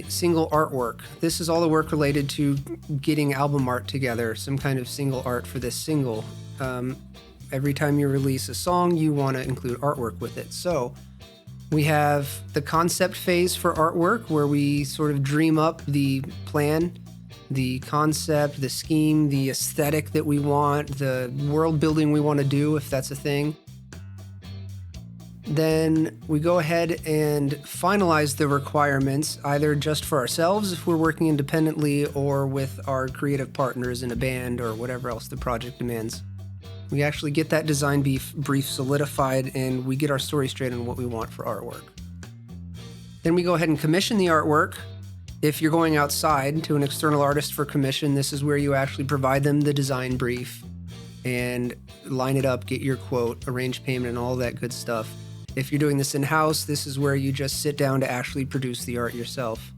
Single artwork. This is all the work related to getting album art together, some kind of single art for this single. Every time you release a song, you want to include artwork with it. So we have the concept phase for artwork, where we sort of dream up the plan, the concept, the scheme, the aesthetic that we want, the world building we want to do, if that's a thing. Then we go ahead and finalize the requirements, either just for ourselves if we're working independently, or with our creative partners in a band or whatever else the project demands. We actually get that design brief solidified, and we get our story straight on what we want for artwork. Then we go ahead and commission the artwork. If you're going outside to an external artist for commission, this is where you actually provide them the design brief and line it up, get your quote, arrange payment, and all that good stuff. If you're doing this in-house, this is where you just sit down to actually produce the art yourself.